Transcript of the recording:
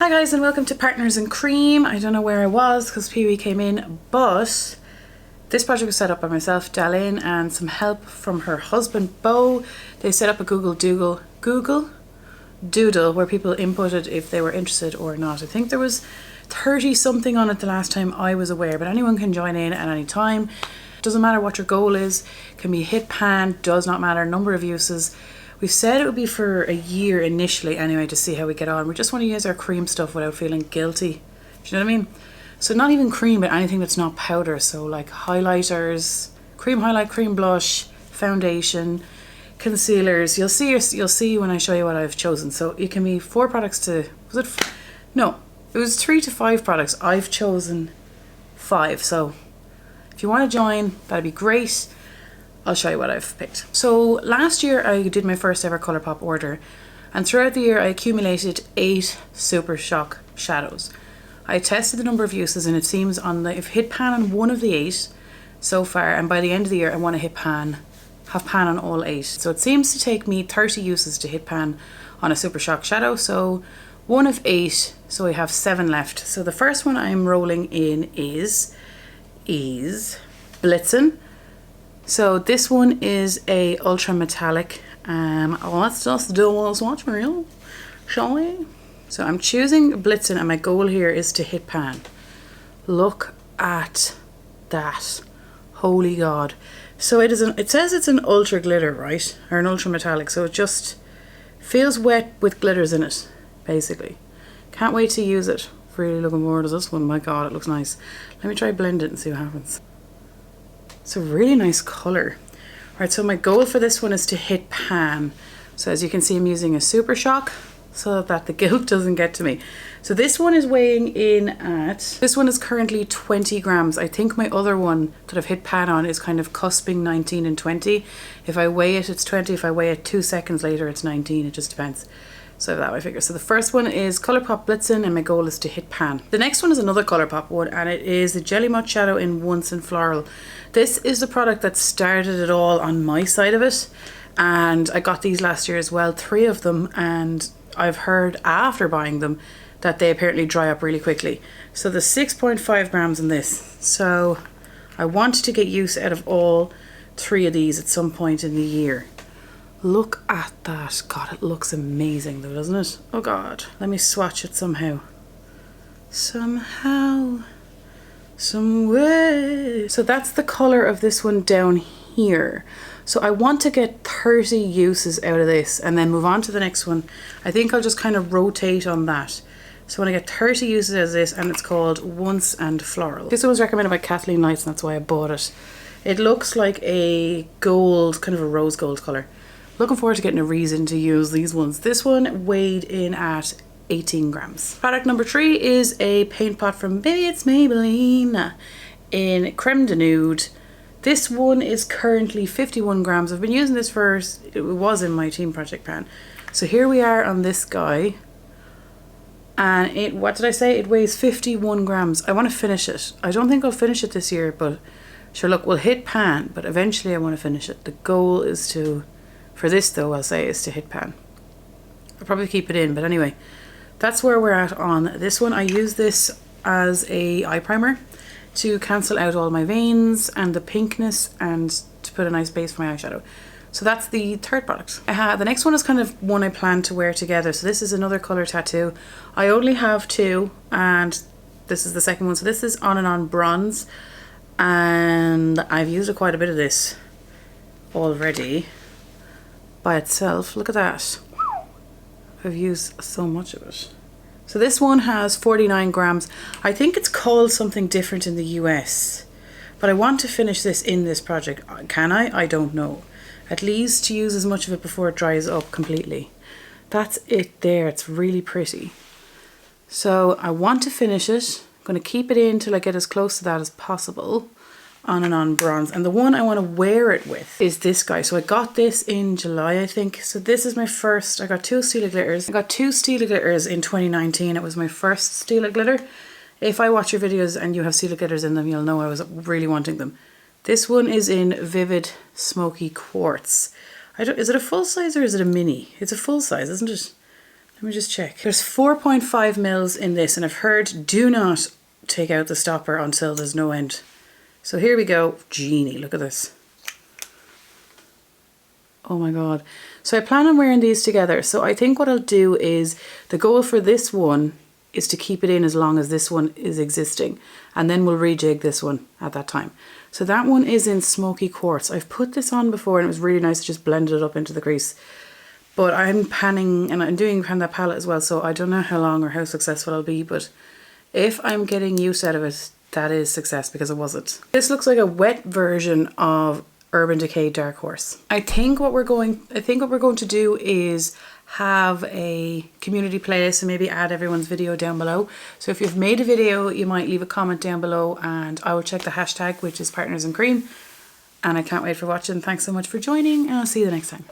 Hi guys and welcome to Partners in Cream. I don't know where I was because Pee-wee came in, but this project was set up by myself, DaLin, and some help from her husband, Bo. They set up a Google Doodle where people inputted if they were interested or not. I think there was 30 something on it the last time I was aware, but anyone can join in at any time. Doesn't matter what your goal is, can be hit pan, does not matter, number of uses. We've said it would be for a year initially anyway to see how we get on. We just want to use our cream stuff without feeling guilty. Do you know what I mean? So not even cream, but anything that's not powder. So like highlighters, cream highlight, cream blush, foundation, concealers. You'll see when I show you what I've chosen. So it can be 4 products to, no, it was 3 to 5 products. I've chosen 5. So if you want to join, that'd be great. I'll show you what I've picked. So last year I did my first ever Colourpop order, and throughout the year I accumulated 8 Super Shock shadows. I tested the number of uses and it seems I've hit pan on 1 of the 8 so far, and by the end of the year I want to have pan on all 8. So it seems to take me 30 uses to hit pan on a Super Shock shadow, so 1 of 8, so we have 7 left. So the first one I'm rolling in is Blitzen. So this one is a ultra metallic. Let's just do a swatch reel, shall we? So I'm choosing Blitzen and my goal here is to hit pan. Look at that. Holy God. So it says it's an ultra glitter, right? Or an ultra metallic. So it just feels wet with glitters in it, basically. Can't wait to use it. Really looking forward to this one. My God, it looks nice. Let me try blend it and see what happens. It's a really nice colour. Alright, so my goal for this one is to hit pan. So as you can see, I'm using a Super Shock so that the guilt doesn't get to me. So this one is weighing in at, this one is currently 20 grams. I think my other one that I've hit pan on is kind of cusping 19 and 20. If I weigh it, it's 20. If I weigh it 2 seconds later, it's 19. It just depends. So that I figure. So the first one is Colourpop Blitzen and my goal is to hit pan. The next one is another Colourpop one and it is the Jelly Mud Shadow in Once and Floral. This is the product that started it all on my side of it, and I got these last year as well, 3 of them, and I've heard after buying them that they apparently dry up really quickly. So the 6.5 grams in this. So I want to get use out of all 3 of these at some point in the year. Look at that. God, it looks amazing though, doesn't it? Oh God, let me swatch it somehow. Some way. So that's the colour of this one down here. So I want to get 30 uses out of this and then move on to the next one. I think I'll just kind of rotate on that. So when I get 30 uses out of this, and it's called Once and Floral. This one was recommended by Kathleen Knights and that's why I bought it. It looks like a gold, kind of a rose gold colour. Looking forward to getting a reason to use these ones. This one weighed in at 18 grams. Product number 3 is a paint pot from Baby It's Maybelline in Creme de Nude. This one is currently 51 grams. I've been using this it was in my team project pan. So here we are on this guy. And what did I say? It weighs 51 grams. I want to finish it. I don't think I'll finish it this year, but sure, look, we'll hit pan, but eventually I want to finish it. The goal is to, for this though, I'll say, is to hit pan. I'll probably keep it in, but anyway, that's where we're at on this one. I use this as a eye primer to cancel out all my veins and the pinkness and to put a nice base for my eyeshadow. So that's the 3rd product. The next one is kind of one I plan to wear together. So this is another colour tattoo. I only have 2 and this is the second one. So this is On and On Bronze and I've used quite a bit of this already by itself. Look at that. I've used so much of it. So this one has 49 grams. I think it's called something different in the US, but I want to finish this in this project. Can I? I don't know. At least to use as much of it before it dries up completely. That's it there. It's really pretty. So I want to finish it. I'm going to keep it in till I get as close to that as possible. On and On Bronze, and the one I want to wear it with is this guy. So I got this in July, I think. So this is my first. I got 2 Stila glitters. I got 2 Stila glitters in 2019. It was my first Stila glitter. If I watch your videos and you have Stila glitters in them, you'll know I was really wanting them. This one is in Vivid Smoky Quartz. Is it a full size or is it a mini? It's a full size, isn't it? Let me just check. There's 4.5 mils in this, and I've heard do not take out the stopper until there's no end. So here we go. Genie, look at this. Oh my god. So I plan on wearing these together. So I think what I'll do is, the goal for this one is to keep it in as long as this one is existing. And then we'll rejig this one at that time. So that one is in Smoky Quartz. I've put this on before and it was really nice to just blend it up into the crease. But I'm panning, and I'm doing pan that palette as well, so I don't know how long or how successful I'll be, but if I'm getting use out of it, that is success, because it wasn't. This looks like a wet version of Urban Decay Dark Horse. I think what we're going to do is have a community playlist and maybe add everyone's video down below. So if you've made a video, you might leave a comment down below and I will check the hashtag, which is partnersincream. And I can't wait for watching. Thanks so much for joining, and I'll see you the next time.